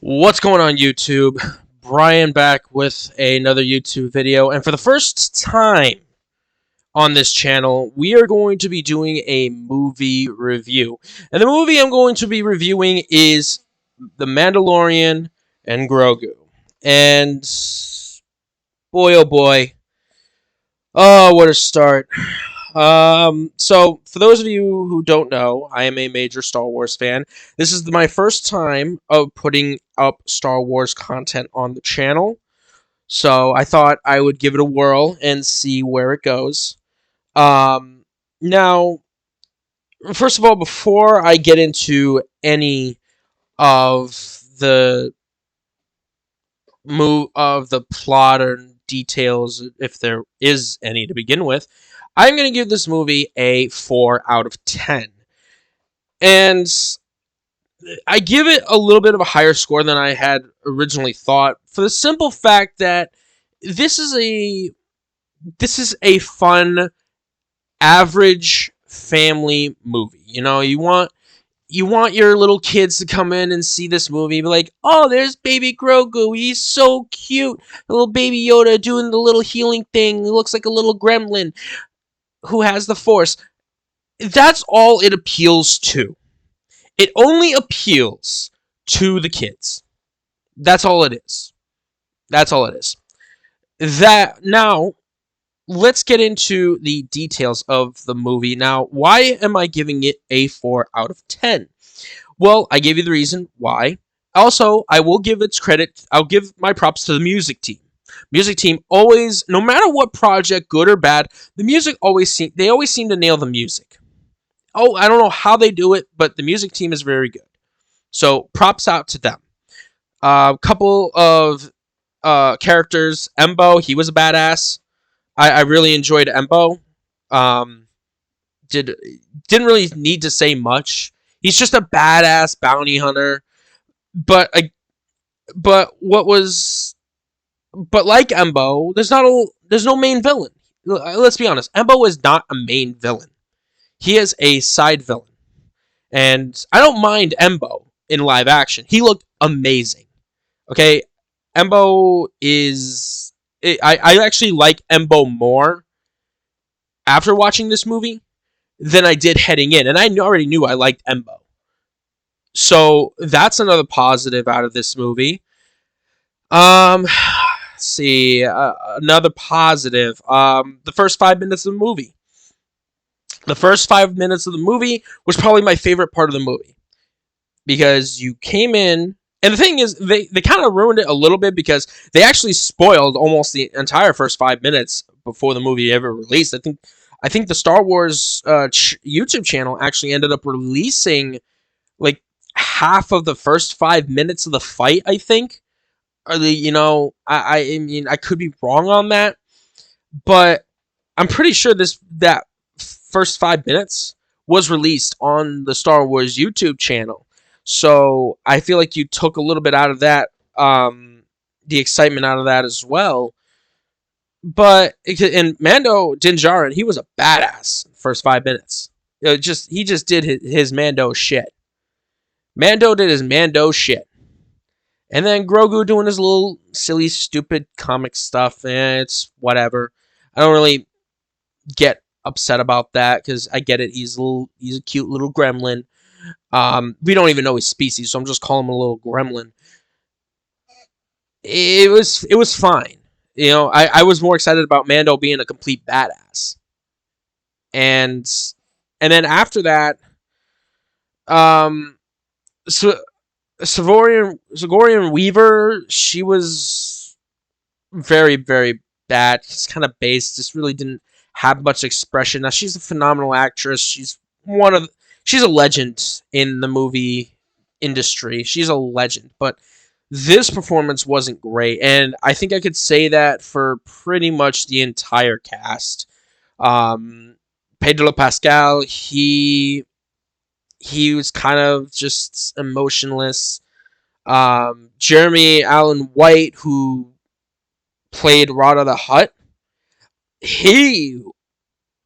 What's going on, YouTube? Brian back with another YouTube video, and for the first time on this channel, we are going to be doing a movie review. And the movie I'm going to be reviewing is The Mandalorian and Grogu. And boy, oh boy, oh, what a start. So for those of you who don't know, I am a major Star Wars fan. This is my first time of putting up Star Wars content on the channel. So I thought I would give it a whirl and see where it goes. Now, first of all, before I get into any of the plot or details, if there is any to begin with, I'm going to give this movie a 4 out of 10. And I give it a little bit of a higher score than I had originally thought, for the simple fact that this is a fun, average family movie. You know, you want your little kids to come in and see this movie and be like, oh, there's baby Grogu. He's so cute. The little baby Yoda doing the little healing thing. He looks like a little gremlin who has the Force. That's all it appeals to. It only appeals to the kids. That's all it is. That's all it is. Now, let's get into the details of the movie. Now, why am I giving it a 4 out of 10? Well, I gave you the reason why. Also, I will give its credit. I'll give my props to the music team. Music team always, no matter what project, good or bad, the music always seem to nail the music. Oh, I don't know how they do it, but the music team is very good. So, props out to them. A couple of characters. Embo, he was a badass. I really enjoyed Embo. Didn't really need to say much. He's just a badass bounty hunter. But like Embo, there's no main villain. Let's be honest. Embo is not a main villain. He is a side villain. And I don't mind Embo in live action. He looked amazing. Okay? Embo is... I actually like Embo more after watching this movie than I did heading in. And I already knew I liked Embo. So that's another positive out of this movie. Let's see. Another positive. The first 5 minutes of the movie. The first 5 minutes of the movie was probably my favorite part of the movie. Because you came in, and the thing is, they kind of ruined it a little bit because they actually spoiled almost the entire first 5 minutes before the movie ever released. I think the Star Wars YouTube channel actually ended up releasing like half of the first 5 minutes of the fight, I think. Or I mean, I could be wrong on that, but I'm pretty sure that first 5 minutes was released on the Star Wars YouTube channel. So I feel like you took a little bit out of that, the excitement out of that as well. But in Mando Dinjarin, he was a badass in the first 5 minutes. He just did his Mando shit. Mando did his Mando shit. And then Grogu doing his little silly, stupid comic stuff. It's whatever. I don't really get upset about that because I get it. He's a cute little gremlin. We don't even know his species, so I'm just calling him a little gremlin. It was fine. You know, I was more excited about Mando being a complete badass. And then after that, so Sigourney Weaver, she was very, very bad. It's kind of base. Just really didn't have much expression. Now, she's a phenomenal actress. She's a legend in the movie industry. She's a legend. But this performance wasn't great. And I think I could say that for pretty much the entire cast. Pedro Pascal, he was kind of just emotionless. Jeremy Allen White, who played Rada the Hutt,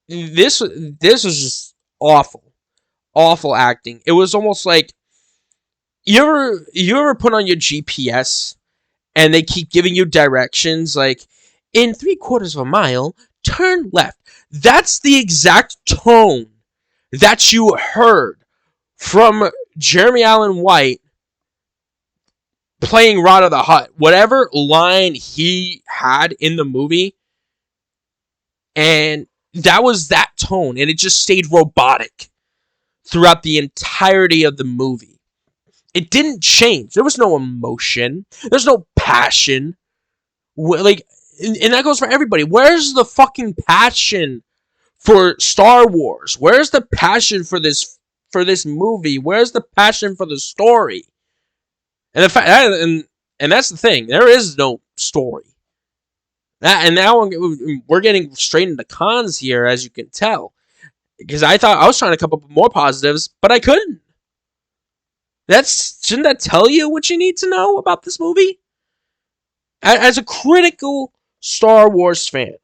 this was just awful acting. It was almost like You ever put on your GPS and they keep giving you directions like in 3/4 of a mile, turn left. That's the exact tone that you heard from Jeremy Allen White playing Rod of the Hutt. Whatever line he had in the movie, and that was that tone, and it just stayed robotic throughout the entirety of the movie. It didn't change. There was no emotion. There's no passion. Like, and that goes for everybody. Where's the fucking passion for Star Wars? Where's the passion for this movie? Where's the passion for the story? And the fact and that's the thing. There is no story. And now we're getting straight into cons here, as you can tell, because I thought I was trying to come up with more positives, but I couldn't. Shouldn't that tell you what you need to know about this movie? As a critical Star Wars fan,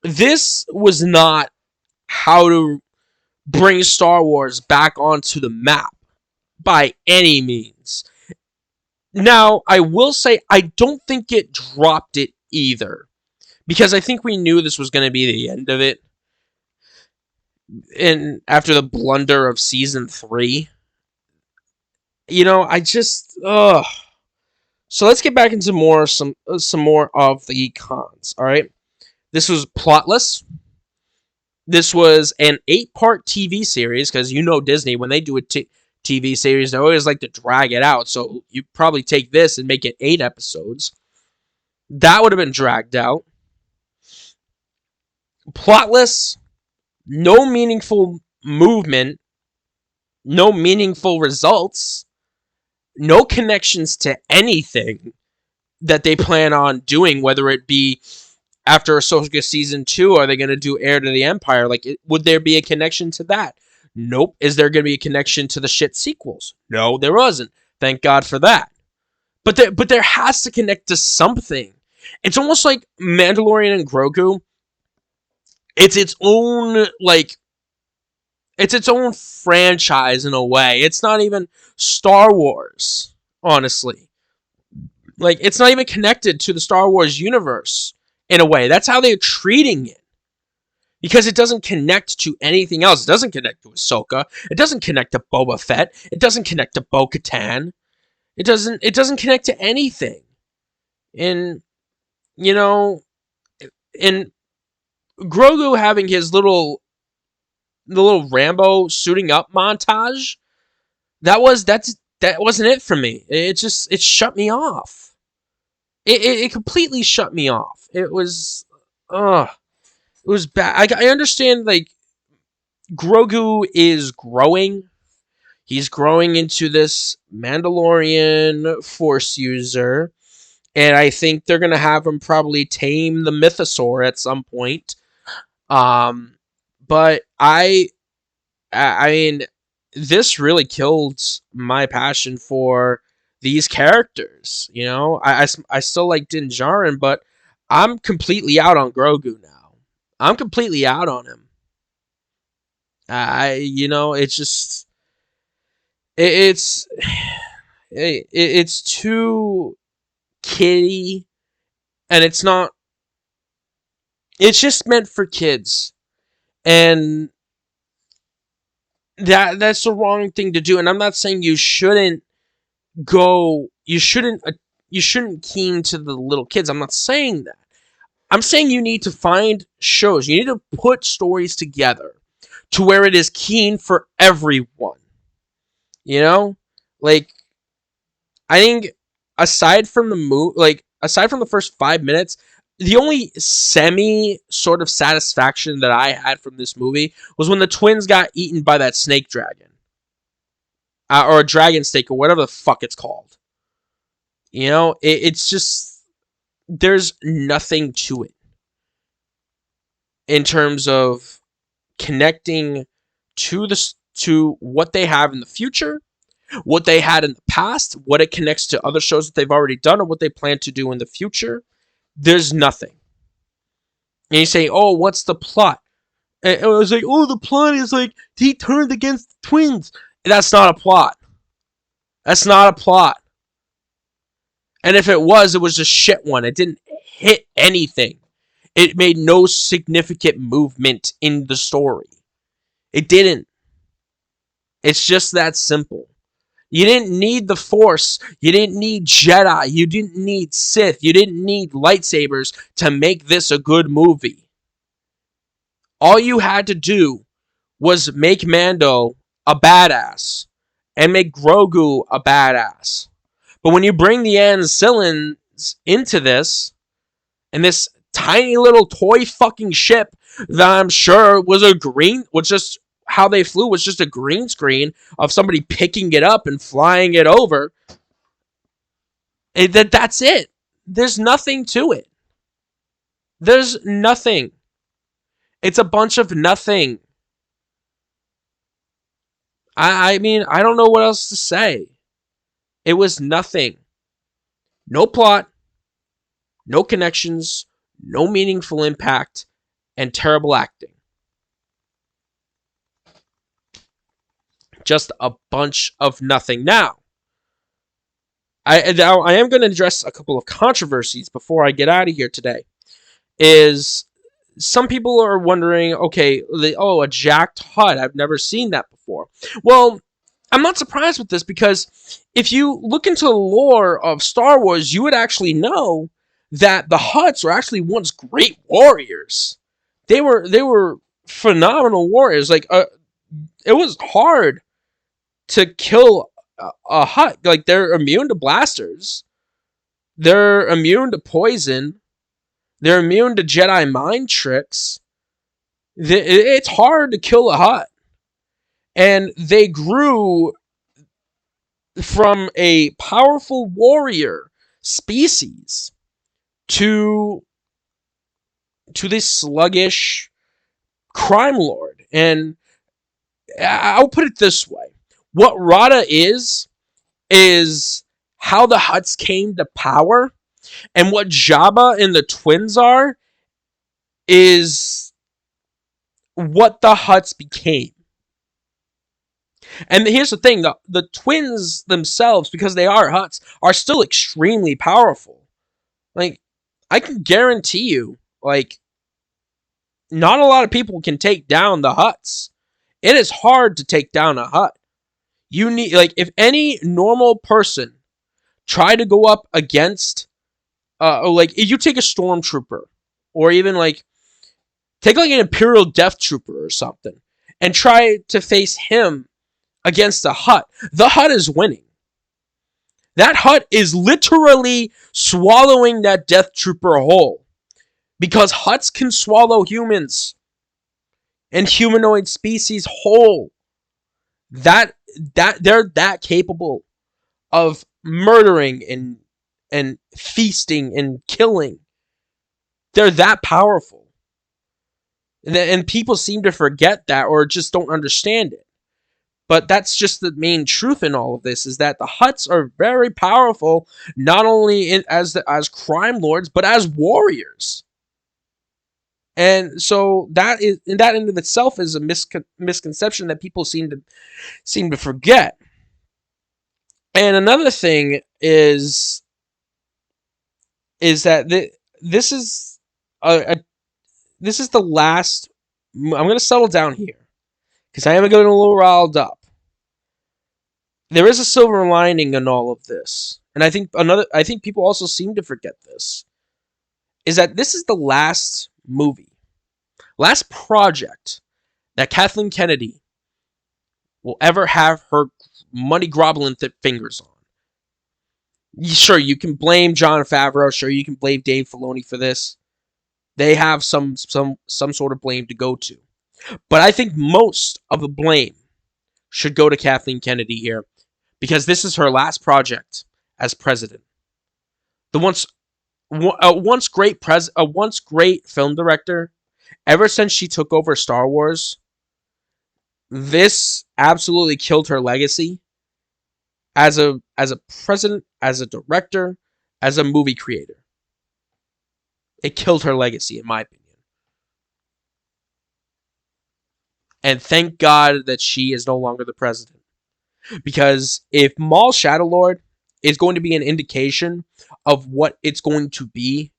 this was not how to bring Star Wars back onto the map by any means. Now, I will say I don't think it dropped it either, because I think we knew this was going to be the end of it. And after the blunder of season 3, I just So let's get back into some more of the cons. All right, this was plotless. This was an 8-part TV series, because Disney, when they do a TV series, they always like to drag it out. So you probably take this and make it 8 episodes. That would have been dragged out. Plotless, no meaningful movement, no meaningful results, no connections to anything that they plan on doing, whether it be after Ahsoka Season 2, are they going to do Heir to the Empire? Would there be a connection to that? Nope. Is there going to be a connection to the shit sequels? No, there wasn't. Thank God for that. But there has to connect to something. It's almost like Mandalorian and Grogu. It's its own, it's its own franchise in a way. It's not even Star Wars, honestly. It's not even connected to the Star Wars universe in a way. That's how they're treating it. Because it doesn't connect to anything else. It doesn't connect to Ahsoka. It doesn't connect to Boba Fett. It doesn't connect to Bo-Katan. It doesn't connect to anything. And, and Grogu having the little Rambo suiting up montage, that wasn't it for me. It shut me off. It completely shut me off. It was bad. I understand, Grogu is growing. He's growing into this Mandalorian Force user, and I think they're gonna have him probably tame the Mythosaur at some point. But I mean, this really killed my passion for these characters. I still like Din Djarin, but I'm completely out on Grogu now. I'm completely out on him. It's just it's too kiddie, and it's not. It's just meant for kids, and that's the wrong thing to do. And I'm not saying you shouldn't keen to the little kids. I'm not saying that. I'm saying you need to find shows. You need to put stories together to where it is keen for everyone. I think aside from the first 5 minutes, the only semi sort of satisfaction that I had from this movie was when the twins got eaten by that snake dragon. Or a dragon snake, or whatever the fuck it's called. It's just, there's nothing to it in terms of connecting to what they have in the future, what they had in the past, what it connects to other shows that they've already done, or what they plan to do in the future. There's nothing. And you say, oh, what's the plot? And I was like, oh, the plot is he turned against the twins. That's not a plot. That's not a plot. And if it was a shit one. It didn't hit anything. It made no significant movement in the story. It didn't. It's just that simple. You didn't need the Force. You didn't need Jedi. You didn't need Sith. You didn't need lightsabers to make this a good movie. All you had to do was make Mando a badass and make Grogu a badass. But when you bring the Ancillans into this, and this tiny little toy fucking ship that I'm sure was just how they flew was just a green screen of somebody picking it up and flying it over. That's it. There's nothing to it. There's nothing. It's a bunch of nothing. I mean, I don't know what else to say. It was nothing. No plot, no connections, no meaningful impact, and terrible acting. Just a bunch of nothing. Now I am going to address a couple of controversies before I get out of here today. Is some people are wondering, okay, a jacked HUD. I've never seen that before. Well, I'm not surprised with this because if you look into the lore of Star Wars, you would actually know that the Hutts were actually once great warriors. They were phenomenal warriors. Like it was hard to kill a Hutt. Like they're immune to blasters. They're immune to poison. They're immune to Jedi mind tricks. It's hard to kill a Hutt. And they grew from a powerful warrior species to this sluggish crime lord. And I'll put it this way. What Rada is how the Hutts came to power, and what Jabba and the twins are is what the Hutts became. And here's the thing, the twins themselves, because they are Hutts, are still extremely powerful. Like, I can guarantee you, like, not a lot of people can take down the Hutts. It is hard to take down a Hutt. You need, like, if any normal person tried to go up against, like, if you take a stormtrooper, or even, like, take, like, an Imperial Death Trooper or something, and try to face him against a Hutt, the Hutt is winning. That Hutt is literally swallowing that Death Trooper whole. Because Hutts can swallow humans and humanoid species whole. That they're that capable of murdering and feasting and killing. They're that powerful. And people seem to forget that or just don't understand it. But that's just the main truth in all of this, is that the Hutts are very powerful, not only as crime lords, but as warriors. And so that in of itself is a misconception that people seem to forget. And another thing is that this is the last. I'm going to settle down here because I am getting a little riled up. There is a silver lining in all of this, and I think people also seem to forget this, is that this is the last last project that Kathleen Kennedy will ever have her money groveling fingers on. Sure, you can blame Jon Favreau. Sure, you can blame Dave Filoni for this. They have some sort of blame to go to. But I think most of the blame should go to Kathleen Kennedy here, because this is her last project as president. The once great film director, ever since she took over Star Wars, this absolutely killed her legacy as a president, as a director, as a movie creator. It killed her legacy, in my opinion. And thank God that she is no longer the president. Because if Maul Shadowlord is going to be an indication of what it's going to be,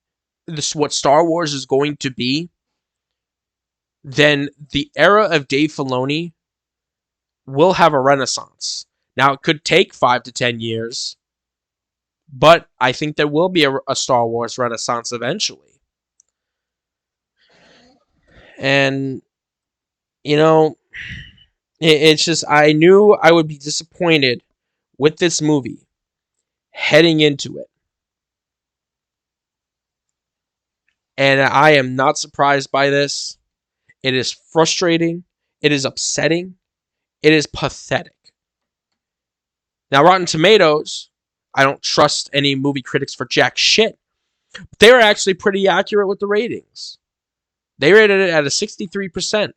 what Star Wars is going to be, then the era of Dave Filoni will have a renaissance. Now, it could take 5 to 10 years, but I think there will be a Star Wars renaissance eventually. And, you know, it's just, I knew I would be disappointed with this movie heading into it. And I am not surprised by this. It is frustrating. It is upsetting. It is pathetic. Now, Rotten Tomatoes, I don't trust any movie critics for jack shit. But they were actually pretty accurate with the ratings. They rated it at a 63%.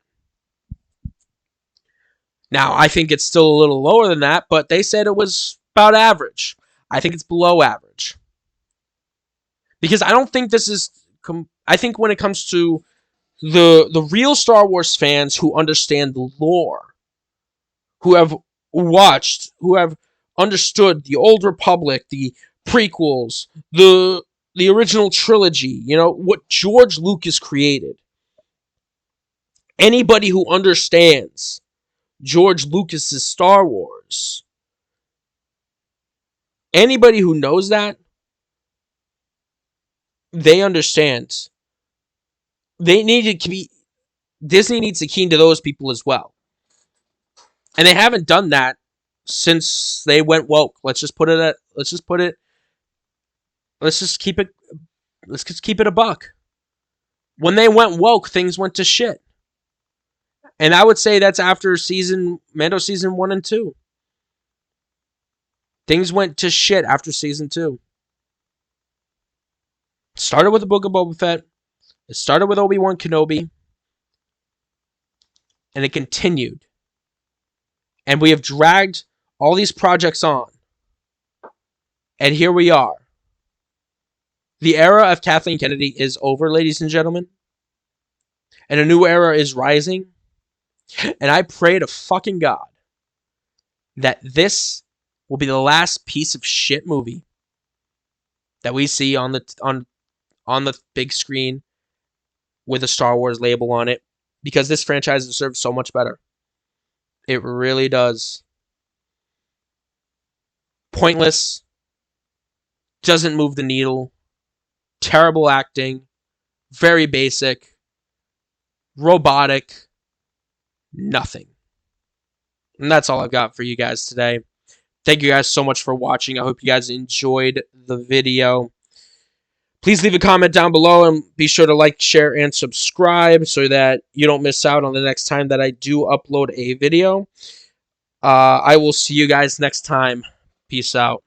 Now, I think it's still a little lower than that, but they said it was about average. I think it's below average. Because I don't think this is... I think when it comes to the real Star Wars fans who understand the lore, who have watched, who have understood the Old Republic, the prequels, the original trilogy, what George Lucas created. Anybody who understands George Lucas's Star Wars, anybody who knows that, they understand. They need to be... Disney needs to key into those people as well. And they haven't done that since they went woke. Let's just keep it a buck. When they went woke, things went to shit. And I would say that's after Mando season 1 and 2. Things went to shit after season 2. It started with the Book of Boba Fett. It started with Obi-Wan Kenobi. And it continued. And we have dragged all these projects on. And here we are. The era of Kathleen Kennedy is over, ladies and gentlemen. And a new era is rising. And I pray to fucking God that this will be the last piece of shit movie that we see on the big screen with a Star Wars label on it, because this franchise deserves so much better. It really does. Pointless. Doesn't move the needle. Terrible acting. Very basic. Robotic. Nothing. And that's all I've got for you guys today. Thank you guys so much for watching. I hope you guys enjoyed the video. Please leave a comment down below and be sure to like, share, and subscribe so that you don't miss out on the next time that I do upload a video. I will see you guys next time. Peace out.